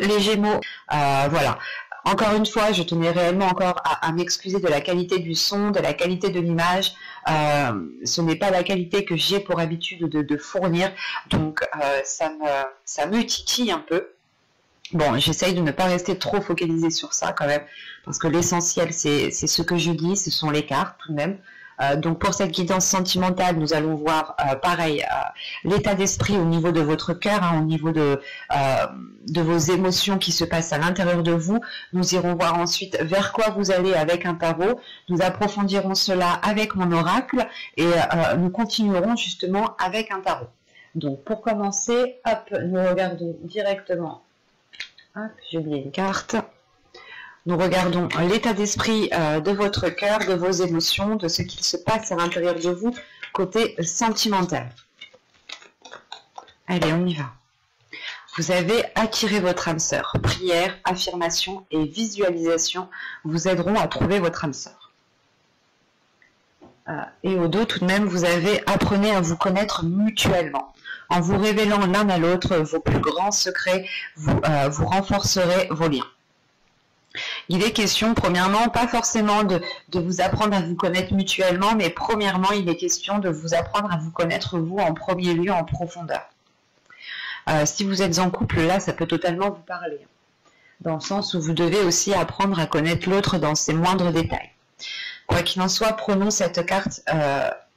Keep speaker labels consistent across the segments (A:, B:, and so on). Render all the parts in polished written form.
A: Les Gémeaux, voilà. Encore une fois, je tenais réellement encore à m'excuser de la qualité du son, de la qualité de l'image. Ce n'est pas la qualité que j'ai pour habitude de fournir, donc ça me titille un peu. Bon, j'essaye de ne pas rester trop focalisée sur ça quand même, parce que l'essentiel c'est ce que je dis, ce sont les cartes tout de même. Donc pour cette guidance sentimentale, nous allons voir pareil l'état d'esprit au niveau de votre cœur, hein, au niveau de vos émotions qui se passent à l'intérieur de vous. Nous irons voir ensuite vers quoi vous allez avec un tarot. Nous approfondirons cela avec mon oracle et nous continuerons justement avec un tarot. Donc pour commencer, hop, nous regardons directement. Hop, j'ai oublié une carte. Nous regardons l'état d'esprit de votre cœur, de vos émotions, de ce qu'il se passe à l'intérieur de vous, côté sentimental. Allez, on y va. Vous avez attiré votre âme sœur. Prière, affirmation et visualisation vous aideront à trouver votre âme sœur. Et au dos, tout de même, vous avez apprenez à vous connaître mutuellement. En vous révélant l'un à l'autre vos plus grands secrets, vous renforcerez vos liens. Il est question, premièrement, pas forcément de vous apprendre à vous connaître mutuellement, mais premièrement, il est question de vous apprendre à vous connaître vous en premier lieu, en profondeur. Si vous êtes en couple, là, ça peut totalement vous parler. Dans le sens où vous devez aussi apprendre à connaître l'autre dans ses moindres détails. Quoi qu'il en soit, prenons cette carte,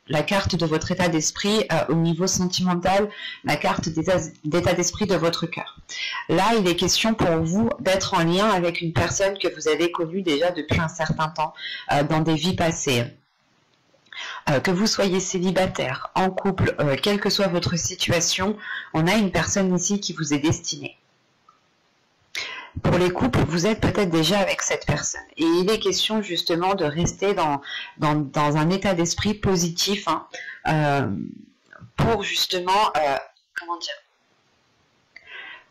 A: la carte de votre état d'esprit au niveau sentimental, la carte d'état d'esprit de votre cœur. Là, il est question pour vous d'être en lien avec une personne que vous avez connue déjà depuis un certain temps dans des vies passées. Que vous soyez célibataire, en couple, quelle que soit votre situation, on a une personne ici qui vous est destinée. Pour les couples, vous êtes peut-être déjà avec cette personne. Et il est question justement de rester dans un état d'esprit positif hein, pour justement, comment dire,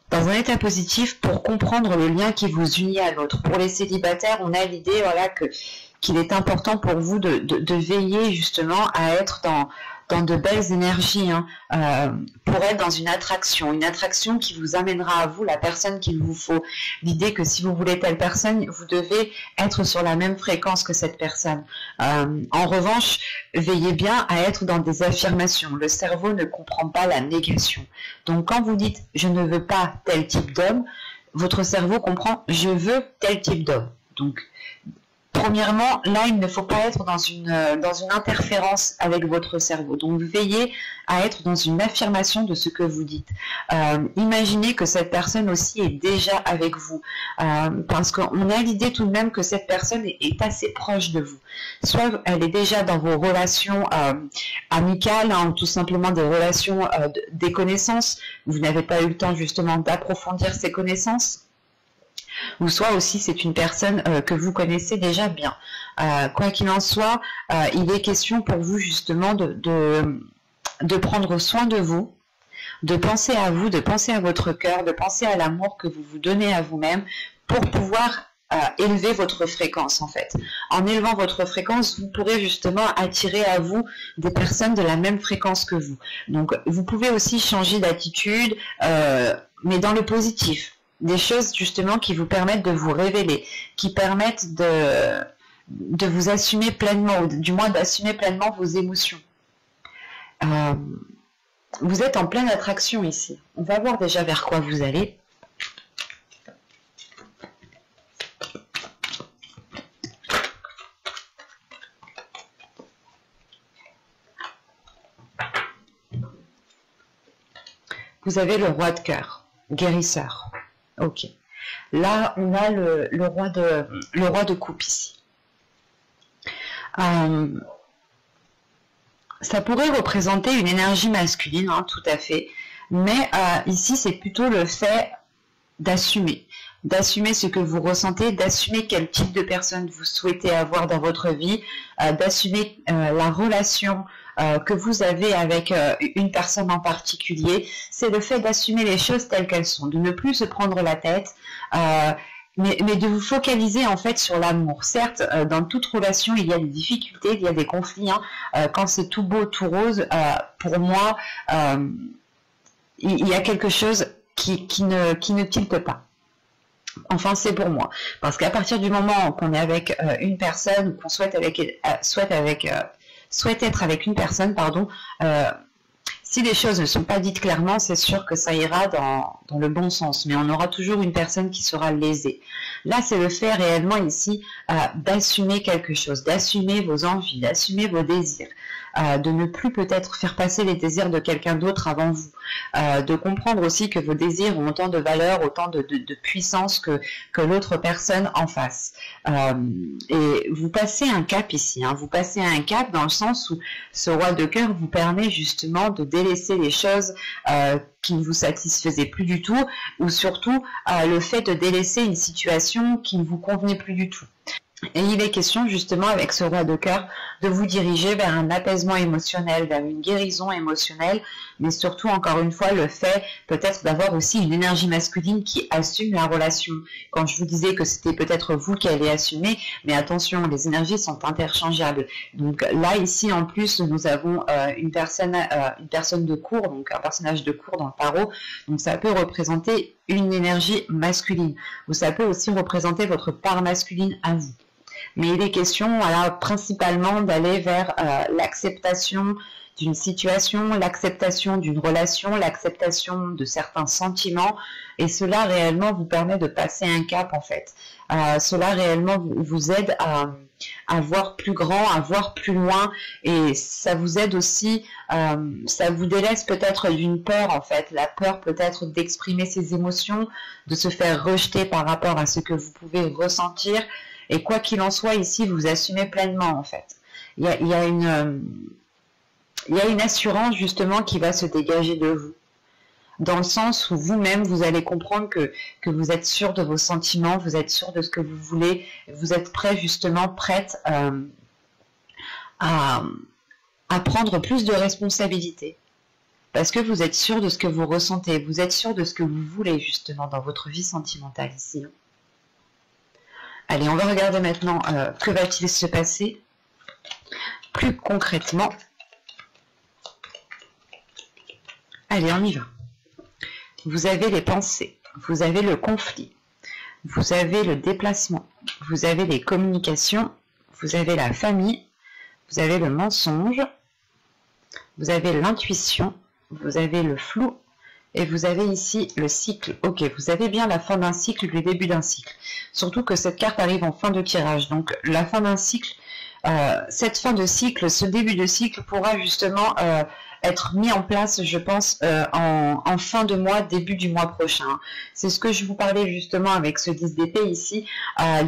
A: dans un état positif pour comprendre le lien qui vous unit à l'autre. Pour les célibataires, on a l'idée voilà, qu'il est important pour vous de veiller justement à être dans de belles énergies, hein, pour être dans une attraction qui vous amènera à vous la personne qu'il vous faut. L'idée que si vous voulez telle personne, vous devez être sur la même fréquence que cette personne. En revanche, veillez bien à être dans des affirmations. Le cerveau ne comprend pas la négation. Donc quand vous dites « je ne veux pas tel type d'homme », votre cerveau comprend « je veux tel type d'homme ». Donc, premièrement, là, il ne faut pas être dans une interférence avec votre cerveau. Donc, veillez à être dans une affirmation de ce que vous dites. Imaginez que cette personne aussi est déjà avec vous. Parce qu'on a l'idée tout de même que cette personne est assez proche de vous. Soit elle est déjà dans vos relations amicales, hein, ou tout simplement des relations, des connaissances. Vous n'avez pas eu le temps justement d'approfondir ces connaissances. Ou soit aussi c'est une personne que vous connaissez déjà bien. Quoi qu'il en soit, il est question pour vous justement de prendre soin de vous, de penser à vous, de penser à votre cœur, de penser à l'amour que vous vous donnez à vous-même pour pouvoir élever votre fréquence en fait. En élevant votre fréquence, vous pourrez justement attirer à vous des personnes de la même fréquence que vous. Donc vous pouvez aussi changer d'attitude, mais dans le positif. Des choses justement qui vous permettent de vous révéler, qui permettent de vous assumer pleinement, ou du moins d'assumer pleinement vos émotions. Vous êtes en pleine attraction ici. On va voir déjà vers quoi vous allez. Vous avez le roi de cœur, guérisseur. Ok. Là, on a le roi de coupe ici. Ça pourrait représenter une énergie masculine, hein, tout à fait. Mais ici, c'est plutôt le fait d'assumer. D'assumer ce que vous ressentez, d'assumer quel type de personne vous souhaitez avoir dans votre vie, d'assumer la relation que vous avez avec une personne en particulier. C'est le fait d'assumer les choses telles qu'elles sont, de ne plus se prendre la tête, mais de vous focaliser en fait sur l'amour. Certes, dans toute relation, il y a des difficultés, il y a des conflits. Hein. Quand c'est tout beau, tout rose, pour moi, il y a quelque chose qui ne tilte pas. Enfin, c'est pour moi. Parce qu'à partir du moment qu'on est avec une personne, qu'on souhaite être avec une personne, pardon, si les choses ne sont pas dites clairement, c'est sûr que ça ira dans le bon sens, mais on aura toujours une personne qui sera lésée. Là, c'est le fait réellement ici d'assumer quelque chose, d'assumer vos envies, d'assumer vos désirs, de ne plus peut-être faire passer les désirs de quelqu'un d'autre avant vous, de comprendre aussi que vos désirs ont autant de valeur, autant de puissance que l'autre personne en face. Et vous passez un cap ici, hein, vous passez un cap dans le sens où ce roi de cœur vous permet justement de délaisser les choses qui ne vous satisfaisaient plus du tout, ou surtout le fait de délaisser une situation qui ne vous convenait plus du tout. Et il est question justement avec ce roi de cœur de vous diriger vers un apaisement émotionnel, vers une guérison émotionnelle, mais surtout encore une fois le fait peut-être d'avoir aussi une énergie masculine qui assume la relation. Quand je vous disais que c'était peut-être vous qui allez assumer, mais attention, les énergies sont interchangeables. Donc là ici en plus nous avons une personne de cour, donc un personnage de cour dans le tarot, donc ça peut représenter une énergie masculine, ou ça peut aussi représenter votre part masculine à vous. Mais il est question, voilà, principalement d'aller vers l'acceptation d'une situation, l'acceptation d'une relation, l'acceptation de certains sentiments, et cela réellement vous permet de passer un cap en fait. Cela réellement vous aide à voir plus grand, à voir plus loin, et ça vous aide aussi, ça vous délaisse peut-être d'une peur en fait, la peur peut-être d'exprimer ses émotions, de se faire rejeter par rapport à ce que vous pouvez ressentir. Et quoi qu'il en soit, ici, vous assumez pleinement, en fait. Il y a une assurance, justement, qui va se dégager de vous. Dans le sens où vous-même, vous allez comprendre que vous êtes sûr de vos sentiments, vous êtes sûr de ce que vous voulez, vous êtes prêt, justement, prête à prendre plus de responsabilités. Parce que vous êtes sûr de ce que vous ressentez, vous êtes sûr de ce que vous voulez, justement, dans votre vie sentimentale, ici. Allez, on va regarder maintenant que va-t-il se passer plus concrètement. Allez, on y va. Vous avez les pensées, vous avez le conflit, vous avez le déplacement, vous avez les communications, vous avez la famille, vous avez le mensonge, vous avez l'intuition, vous avez le flou, et vous avez ici le cycle. Ok, vous avez bien la fin d'un cycle, le début d'un cycle. Surtout que cette carte arrive en fin de tirage. Donc la fin d'un cycle, cette fin de cycle, ce début de cycle pourra justement être mis en place, je pense, en fin de mois, début du mois prochain. C'est ce que je vous parlais justement avec ce 10 d'épée ici.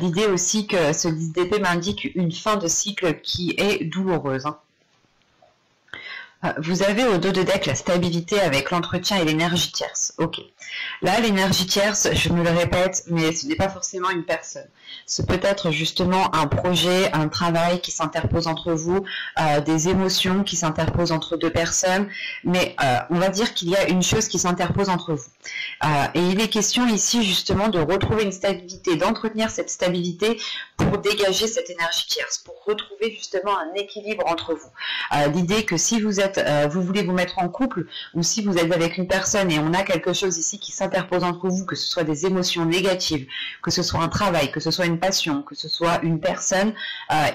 A: L'idée aussi que ce 10 d'épée m'indique une fin de cycle qui est douloureuse. Vous avez au dos de deck la stabilité avec l'entretien et l'énergie tierce. Ok. Là, l'énergie tierce, je me le répète, mais ce n'est pas forcément une personne. Ce peut être justement un projet, un travail qui s'interpose entre vous, des émotions qui s'interposent entre deux personnes, mais on va dire qu'il y a une chose qui s'interpose entre vous. Et il est question ici justement de retrouver une stabilité, d'entretenir cette stabilité pour dégager cette énergie tierce, pour retrouver justement un équilibre entre vous. L'idée que si vous voulez vous mettre en couple, ou si vous êtes avec une personne et on a quelque chose ici qui s'interpose entre vous, que ce soit des émotions négatives, que ce soit un travail, que ce soit une passion, que ce soit une personne,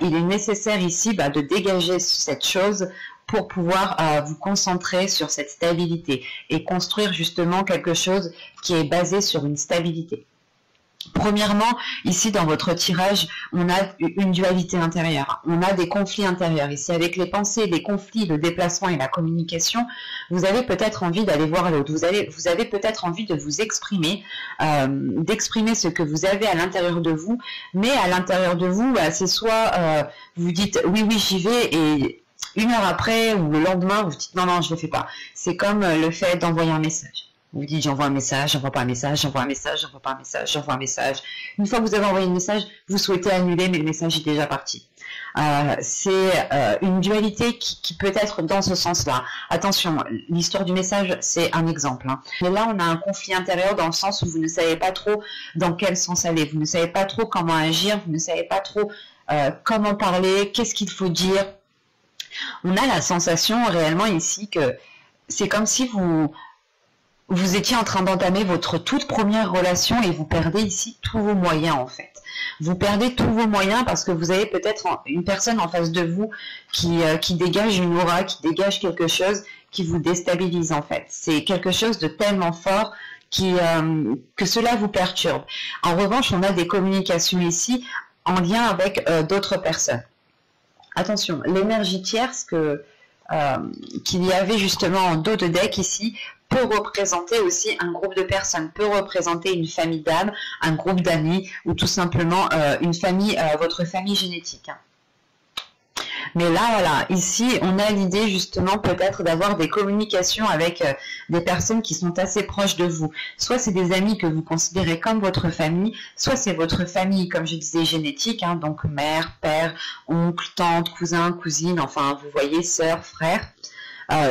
A: il est nécessaire ici de dégager cette chose pour pouvoir vous concentrer sur cette stabilité et construire justement quelque chose qui est basé sur une stabilité. Premièrement, ici dans votre tirage, on a une dualité intérieure, on a des conflits intérieurs. Ici avec les pensées, les conflits, le déplacement et la communication, vous avez peut-être envie d'aller voir l'autre, vous avez peut-être envie de vous exprimer, d'exprimer ce que vous avez à l'intérieur de vous, mais à l'intérieur de vous, c'est soit vous dites oui, j'y vais, et une heure après ou le lendemain, vous dites non, je ne le fais pas. C'est comme le fait d'envoyer un message. Vous dites j'envoie un message, j'envoie pas un message, j'envoie un message, j'envoie pas un message, j'envoie un message. Une fois que vous avez envoyé un message, vous souhaitez annuler, mais le message est déjà parti. C'est une dualité qui peut être dans ce sens-là. Attention, l'histoire du message, c'est un exemple. Mais là, on a un conflit intérieur dans le sens où vous ne savez pas trop dans quel sens aller. Vous ne savez pas trop comment agir, vous ne savez pas trop comment parler, qu'est-ce qu'il faut dire. On a la sensation réellement ici que c'est comme si vous vous étiez en train d'entamer votre toute première relation et vous perdez ici tous vos moyens en fait. Vous perdez tous vos moyens parce que vous avez peut-être une personne en face de vous qui dégage une aura, qui dégage quelque chose qui vous déstabilise en fait. C'est quelque chose de tellement fort que cela vous perturbe. En revanche, on a des communications ici en lien avec d'autres personnes. Attention, l'énergie tierce qu'il y avait justement en dos de deck ici peut représenter aussi un groupe de personnes, peut représenter une famille d'âmes, un groupe d'amis ou tout simplement une famille, votre famille génétique. Mais là, voilà, ici, on a l'idée justement peut-être d'avoir des communications avec des personnes qui sont assez proches de vous. Soit c'est des amis que vous considérez comme votre famille, soit c'est votre famille, comme je disais, génétique, hein, donc mère, père, oncle, tante, cousin, cousine, enfin, vous voyez, sœur, frère.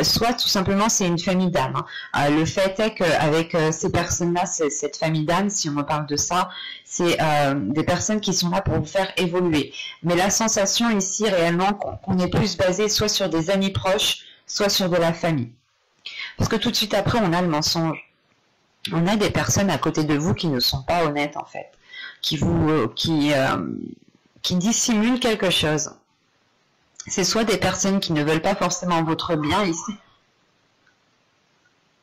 A: Soit tout simplement c'est une famille d'âmes. Hein. Le fait est qu'avec ces personnes-là, cette famille d'âmes, si on me parle de ça, c'est des personnes qui sont là pour vous faire évoluer. Mais la sensation ici réellement qu'on est plus basé soit sur des amis proches, soit sur de la famille. Parce que tout de suite après, on a le mensonge. On a des personnes à côté de vous qui ne sont pas honnêtes en fait, qui dissimulent quelque chose. C'est soit des personnes qui ne veulent pas forcément votre bien ici.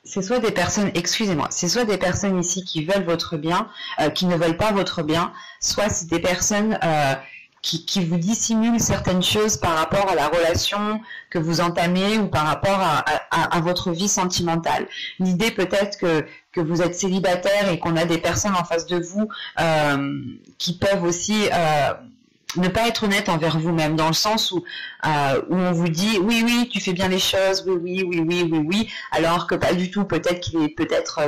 A: C'est soit des personnes, excusez-moi, c'est soit des personnes ici qui veulent votre bien, qui ne veulent pas votre bien, soit c'est des personnes qui vous dissimulent certaines choses par rapport à la relation que vous entamez ou par rapport à votre vie sentimentale. L'idée peut-être que vous êtes célibataire et qu'on a des personnes en face de vous qui peuvent aussi ne pas être honnête envers vous-même, dans le sens où on vous dit oui, oui, tu fais bien les choses, oui, oui, oui, oui, oui, oui, alors que pas du tout, peut-être qu'il est peut-être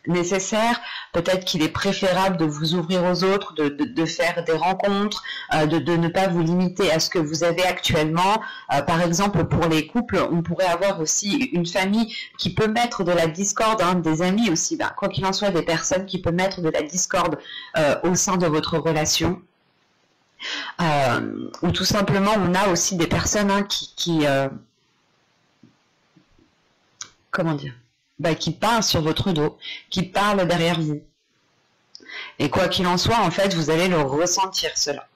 A: nécessaire, peut-être qu'il est préférable de vous ouvrir aux autres, de faire des rencontres, de ne pas vous limiter à ce que vous avez actuellement. Par exemple, pour les couples, on pourrait avoir aussi une famille qui peut mettre de la discorde, hein, des amis aussi, ben, quoi qu'il en soit, des personnes qui peuvent mettre de la discorde au sein de votre relation. Ou tout simplement on a aussi des personnes hein, comment dire, bah, qui parlent sur votre dos, qui parlent derrière vous. Et quoi qu'il en soit, en fait, vous allez le ressentir cela.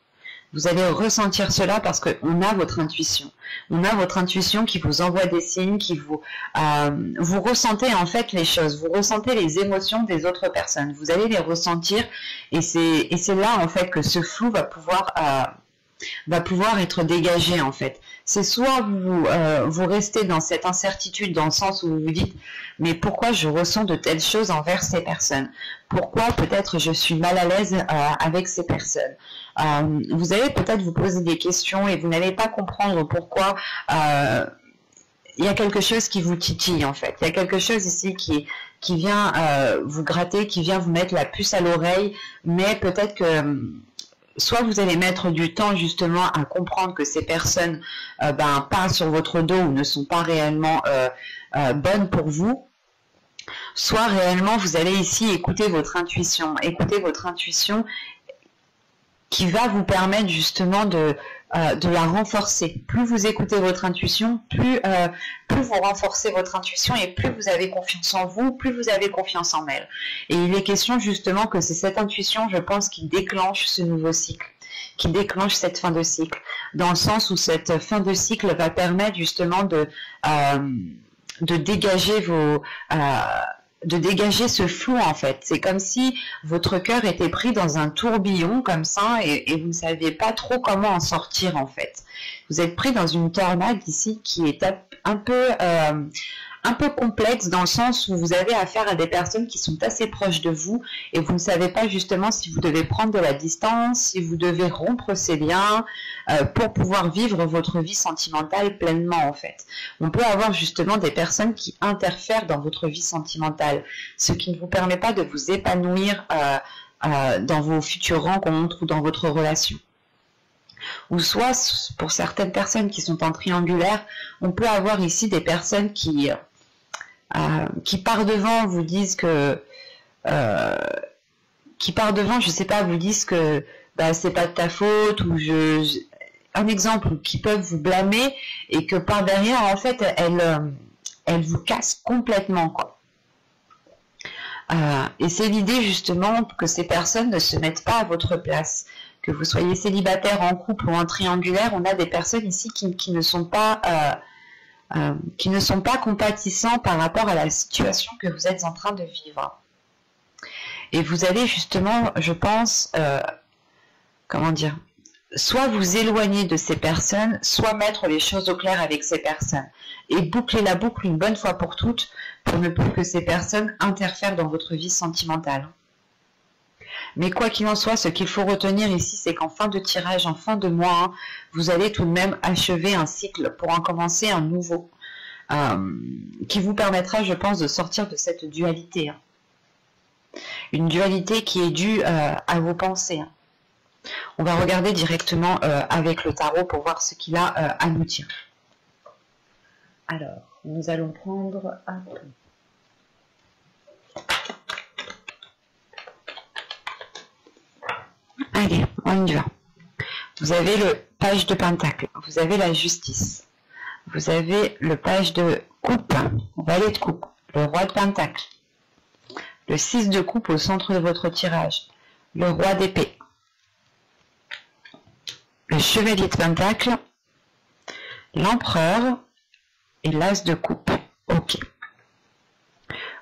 A: Vous allez ressentir cela parce qu'on a votre intuition. On a votre intuition qui vous envoie des signes, qui vous ressentez en fait les choses, vous ressentez les émotions des autres personnes. Vous allez les ressentir et c'est là en fait que ce flou va pouvoir être dégagé en fait. C'est soit vous restez dans cette incertitude dans le sens où vous vous dites mais pourquoi je ressens de telles choses envers ces personnes? Pourquoi peut-être je suis mal à l'aise avec ces personnes? Vous allez peut-être vous poser des questions et vous n'allez pas comprendre pourquoi il y a quelque chose qui vous titille en fait. Il y a quelque chose ici qui vient vous gratter, qui vient vous mettre la puce à l'oreille, mais peut-être que soit vous allez mettre du temps justement à comprendre que ces personnes parlent sur votre dos ou ne sont pas réellement bonnes pour vous, soit réellement vous allez ici écouter votre intuition qui va vous permettre justement de la renforcer. Plus vous écoutez votre intuition, plus vous renforcez votre intuition et plus vous avez confiance en vous, plus vous avez confiance en elle. Et il est question justement que c'est cette intuition, je pense, qui déclenche ce nouveau cycle, qui déclenche cette fin de cycle, dans le sens où cette fin de cycle va permettre justement de dégager de dégager ce flou en fait. C'est comme si votre cœur était pris dans un tourbillon comme ça et vous ne saviez pas trop comment en sortir en fait. Vous êtes pris dans une tornade ici qui est un peu complexe dans le sens où vous avez affaire à des personnes qui sont assez proches de vous et vous ne savez pas justement si vous devez prendre de la distance, si vous devez rompre ces liens pour pouvoir vivre votre vie sentimentale pleinement en fait. On peut avoir justement des personnes qui interfèrent dans votre vie sentimentale, ce qui ne vous permet pas de vous épanouir dans vos futures rencontres ou dans votre relation. Ou soit, pour certaines personnes qui sont en triangulaire, on peut avoir ici des personnes qui par devant vous disent que je sais pas, vous disent que c'est pas de ta faute ou un exemple, qui peuvent vous blâmer et que par derrière en fait elles vous cassent complètement quoi. Et c'est l'idée justement que ces personnes ne se mettent pas à votre place. Que vous soyez célibataire, en couple ou en triangulaire, on a des personnes ici qui ne sont pas compatissants par rapport à la situation que vous êtes en train de vivre. Et vous allez justement, je pense, comment dire, soit vous éloigner de ces personnes, soit mettre les choses au clair avec ces personnes. Et boucler la boucle une bonne fois pour toutes, pour ne plus que ces personnes interfèrent dans votre vie sentimentale. Mais quoi qu'il en soit, ce qu'il faut retenir ici, c'est qu'en fin de tirage, en fin de mois, vous allez tout de même achever un cycle pour en commencer un nouveau, qui vous permettra, je pense, de sortir de cette dualité. Une dualité qui est due à vos pensées. On va regarder directement avec le tarot pour voir ce qu'il a à nous dire. Alors, nous allons prendre un peu. Allez, on y va. Vous avez le page de pentacle, vous avez la justice, vous avez le page de coupe, valet de coupe, le roi de pentacle, le 6 de coupe au centre de votre tirage, le roi d'épée, le chevalier de pentacle, l'empereur et l'as de coupe. Ok.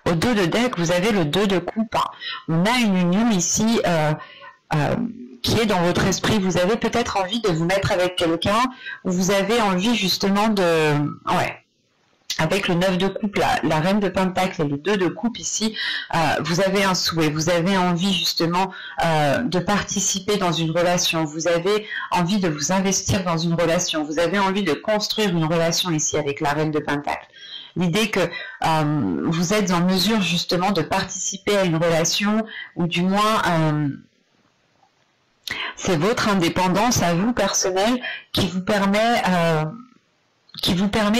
A: Au dos de deck, vous avez le 2 de coupe. On a une union ici qui est dans votre esprit. Vous avez peut-être envie de vous mettre avec quelqu'un, ou vous avez envie justement de... Ouais. Avec le 9 de coupe, la reine de pentacle et le 2 de coupe ici, vous avez un souhait, vous avez envie justement de participer dans une relation, vous avez envie de vous investir dans une relation, vous avez envie de construire une relation ici avec la reine de pentacle. L'idée que vous êtes en mesure justement de participer à une relation, ou du moins... c'est votre indépendance à vous personnelle qui vous permet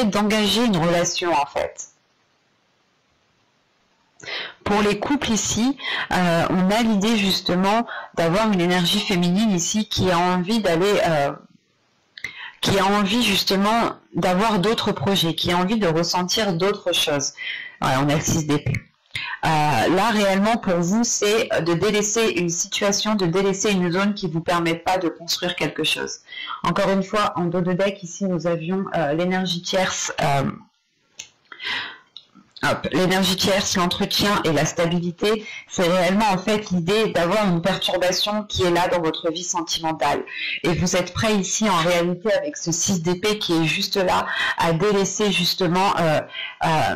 A: d'engager une relation en fait. Pour les couples ici, on a l'idée justement d'avoir une énergie féminine ici qui a envie d'aller, qui a envie justement d'avoir d'autres projets, qui a envie de ressentir d'autres choses. Voilà, on a le 6 d'épée. Là réellement pour vous c'est de délaisser une situation, de délaisser une zone qui ne vous permet pas de construire quelque chose. Encore une fois, en dos de deck ici nous avions l'énergie tierce, l'énergie tierce, l'entretien et la stabilité. C'est réellement en fait l'idée d'avoir une perturbation qui est là dans votre vie sentimentale. Et vous êtes prêt ici en réalité avec ce 6 d'épée qui est juste là à délaisser justement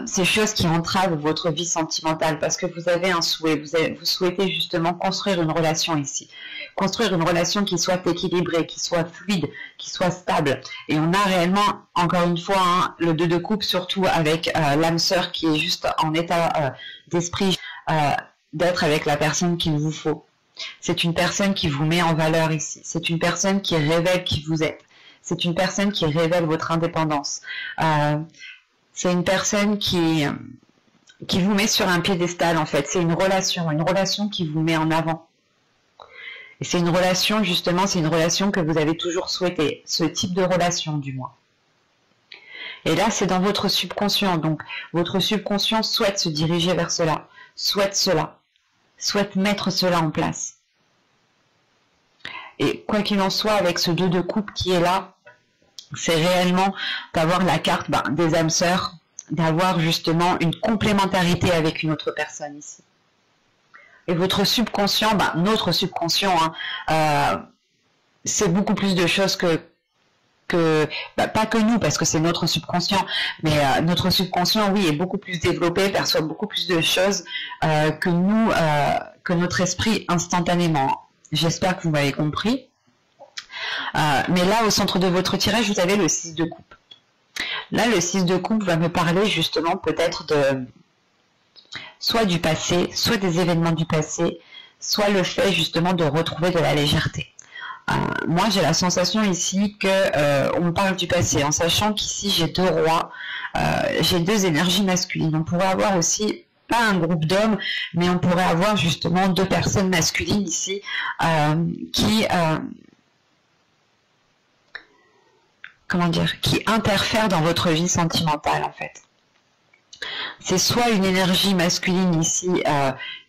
A: ces choses qui entravent votre vie sentimentale parce que vous avez un souhait, vous souhaitez justement construire une relation ici. Construire une relation qui soit équilibrée, qui soit fluide, qui soit stable. Et on a réellement, encore une fois, le 2 de coupe, surtout avec l'âme sœur qui est juste en état d'esprit d'être avec la personne qu'il vous faut. C'est une personne qui vous met en valeur ici. C'est une personne qui révèle qui vous êtes. C'est une personne qui révèle votre indépendance. C'est une personne qui vous met sur un piédestal, en fait. C'est une relation qui vous met en avant. Et c'est une relation, justement, c'est une relation que vous avez toujours souhaité, ce type de relation, du moins. Et là, c'est dans votre subconscient, donc votre subconscient souhaite se diriger vers cela, souhaite mettre cela en place. Et quoi qu'il en soit, avec ce 2 de coupe qui est là, c'est réellement d'avoir la carte des âmes sœurs, d'avoir justement une complémentarité avec une autre personne ici. Et votre subconscient, notre subconscient, c'est beaucoup plus de choses pas que nous, parce que c'est notre subconscient, mais notre subconscient, oui, est beaucoup plus développé, perçoit beaucoup plus de choses que nous, que notre esprit instantanément. J'espère que vous m'avez compris. Mais là, au centre de votre tirage, vous avez le 6 de coupe. Là, le 6 de coupe va me parler justement peut-être de... soit du passé, soit des événements du passé, soit le fait justement de retrouver de la légèreté. Moi, j'ai la sensation ici que on parle du passé, en sachant qu'ici j'ai 2 rois, j'ai 2 énergies masculines. On pourrait avoir aussi, pas un groupe d'hommes, mais on pourrait avoir justement 2 personnes masculines ici qui interfèrent dans votre vie sentimentale en fait. C'est soit une énergie masculine ici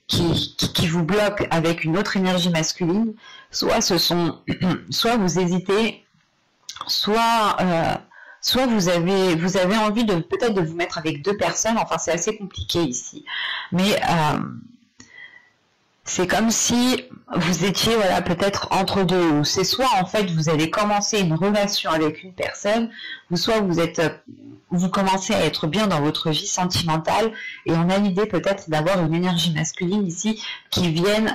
A: qui vous bloque avec une autre énergie masculine, soit soit vous hésitez, soit vous avez envie de peut-être de vous mettre avec deux personnes. Enfin, c'est assez compliqué ici, mais c'est comme si vous étiez voilà peut-être entre deux, ou c'est soit en fait vous allez commencer une relation avec une personne, ou soit vous commencez à être bien dans votre vie sentimentale, et on a l'idée peut-être d'avoir une énergie masculine ici qui vienne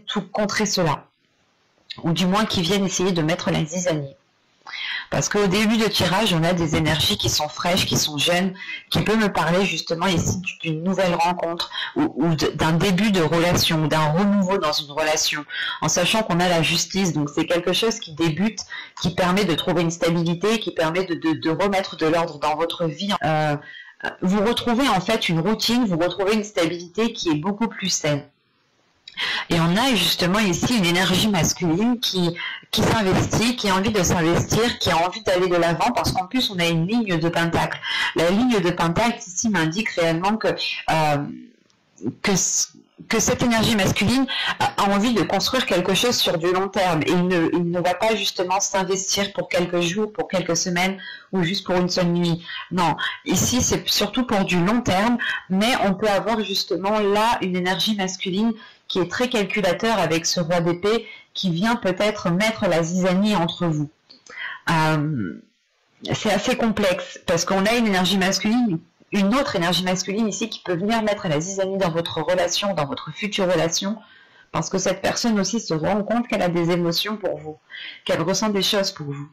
A: tout contrer cela, ou du moins qui viennent essayer de mettre la zizanie. Parce qu'au début de tirage, on a des énergies qui sont fraîches, qui sont jeunes, qui peuvent me parler justement ici d'une nouvelle rencontre ou d'un début de relation, ou d'un renouveau dans une relation, en sachant qu'on a la justice. Donc c'est quelque chose qui débute, qui permet de trouver une stabilité, qui permet de remettre de l'ordre dans votre vie. Vous retrouvez en fait une routine, vous retrouvez une stabilité qui est beaucoup plus saine. Et on a justement ici une énergie masculine qui s'investit, qui a envie de s'investir, qui a envie d'aller de l'avant, parce qu'en plus on a une ligne de pentacle. La ligne de pentacle ici m'indique réellement que cette énergie masculine a envie de construire quelque chose sur du long terme, et il ne va pas justement s'investir pour quelques jours, pour quelques semaines, ou juste pour une seule nuit. Non, ici c'est surtout pour du long terme, mais on peut avoir justement là une énergie masculine qui est très calculateur avec ce roi d'épée, qui vient peut-être mettre la zizanie entre vous. C'est assez complexe, parce qu'on a une énergie masculine, une autre énergie masculine ici qui peut venir mettre la zizanie dans votre relation, dans votre future relation, parce que cette personne aussi se rend compte qu'elle a des émotions pour vous, qu'elle ressent des choses pour vous.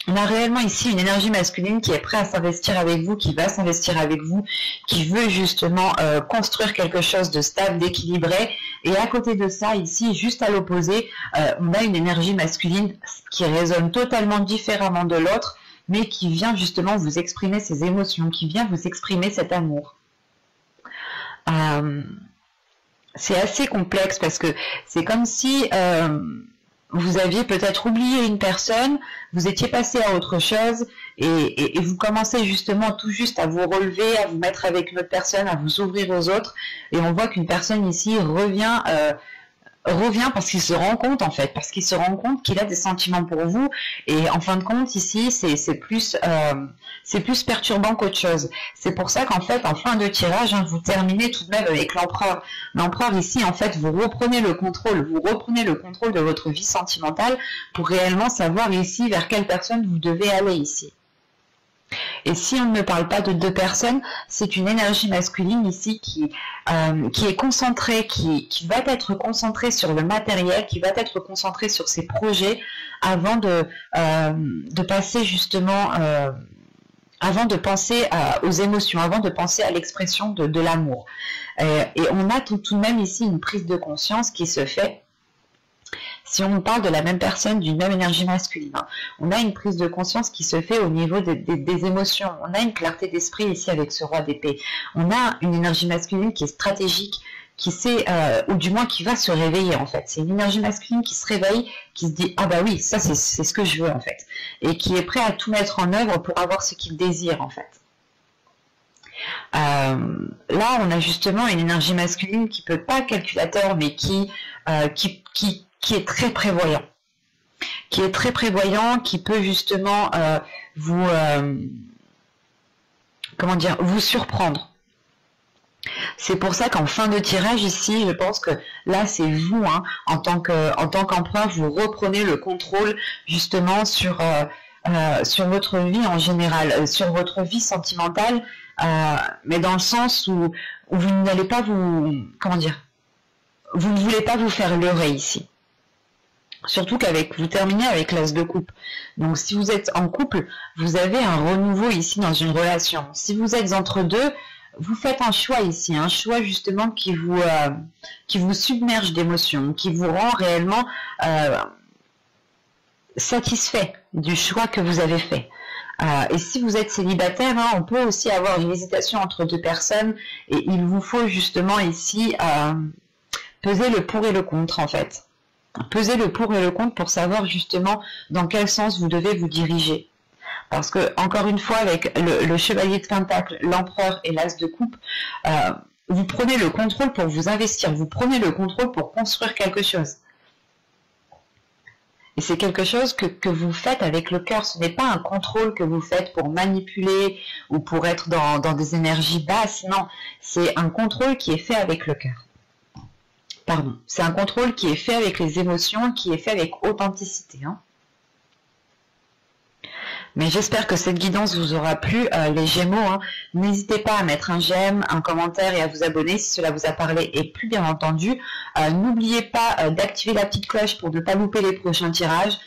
A: On a réellement ici une énergie masculine qui est prête à s'investir avec vous, qui va s'investir avec vous, qui veut justement construire quelque chose de stable, d'équilibré. Et à côté de ça, ici, juste à l'opposé, on a une énergie masculine qui résonne totalement différemment de l'autre, mais qui vient justement vous exprimer ses émotions, qui vient vous exprimer cet amour. C'est assez complexe, parce que c'est comme si vous aviez peut-être oublié une personne, vous étiez passé à autre chose, et vous commencez justement tout juste à vous relever, à vous mettre avec une autre personne, à vous ouvrir aux autres, et on voit qu'une personne ici revient parce qu'il se rend compte en fait, parce qu'il se rend compte qu'il a des sentiments pour vous, et en fin de compte ici c'est plus perturbant qu'autre chose. C'est pour ça qu'en fait en fin de tirage, hein, vous terminez tout de même avec l'empereur. L'empereur ici en fait vous reprenez le contrôle de votre vie sentimentale pour réellement savoir ici vers quelle personne vous devez aller ici. Et si on ne parle pas de deux personnes, c'est une énergie masculine ici qui est concentrée, qui va être concentrée sur le matériel, qui va être concentrée sur ses projets avant de passer justement, avant de penser aux émotions, avant de penser à l'expression de l'amour. Et on a tout de même ici une prise de conscience qui se fait. Si on parle de la même personne, d'une même énergie masculine, hein, on a une prise de conscience qui se fait au niveau des émotions. On a une clarté d'esprit ici avec ce roi d'épée. On a une énergie masculine qui est stratégique, qui sait, ou du moins qui va se réveiller en fait. C'est une énergie masculine qui se réveille, qui se dit « Ah bah oui, ça c'est ce que je veux en fait ». Et qui est prêt à tout mettre en œuvre pour avoir ce qu'il désire en fait. Là, on a justement une énergie masculine qui peut pas calculateur, mais qui est très prévoyant, qui peut justement vous surprendre. C'est pour ça qu'en fin de tirage ici, je pense que là c'est vous, hein, en tant qu'empereur, vous reprenez le contrôle justement sur votre vie en général, sur votre vie sentimentale, mais dans le sens où vous n'allez pas vous ne voulez pas vous faire leurrer ici. Surtout vous terminez avec l'as de coupe. Donc si vous êtes en couple, vous avez un renouveau ici dans une relation. Si vous êtes entre deux, vous faites un choix ici, un choix justement qui vous submerge d'émotions, qui vous rend réellement satisfait du choix que vous avez fait. Et si vous êtes célibataire, hein, on peut aussi avoir une hésitation entre deux personnes, et il vous faut justement ici peser le pour et le contre en fait. Peser le pour et le contre pour savoir justement dans quel sens vous devez vous diriger. Parce que, encore une fois, avec le chevalier de Pentacle, l'empereur et l'as de coupe, vous prenez le contrôle pour vous investir, vous prenez le contrôle pour construire quelque chose. Et c'est quelque chose que vous faites avec le cœur. Ce n'est pas un contrôle que vous faites pour manipuler ou pour être dans des énergies basses. Non, c'est un contrôle qui est fait avec le cœur. Pardon, c'est un contrôle qui est fait avec les émotions, qui est fait avec authenticité. Hein. Mais j'espère que cette guidance vous aura plu, les Gémeaux. Hein. N'hésitez pas à mettre un j'aime, un commentaire et à vous abonner si cela vous a parlé et plus bien entendu. N'oubliez pas d'activer la petite cloche pour ne pas louper les prochains tirages.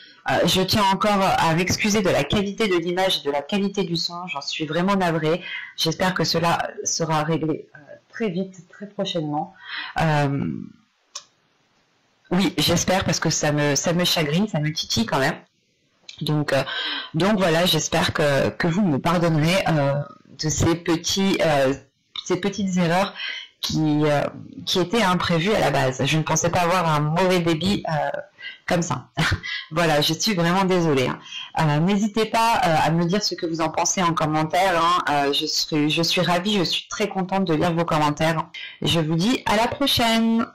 A: Je tiens encore à m'excuser de la qualité de l'image et de la qualité du son. J'en suis vraiment navrée. J'espère que cela sera réglé très vite, très prochainement. Oui, j'espère parce que ça me chagrine, ça me titille quand même. Donc voilà, j'espère que vous me pardonnerez de ces petites erreurs qui étaient imprévues à la base. Je ne pensais pas avoir un mauvais débit comme ça. Voilà, je suis vraiment désolée. Hein. N'hésitez pas à me dire ce que vous en pensez en commentaire. Hein. Je suis ravie, je suis très contente de lire vos commentaires. Je vous dis à la prochaine.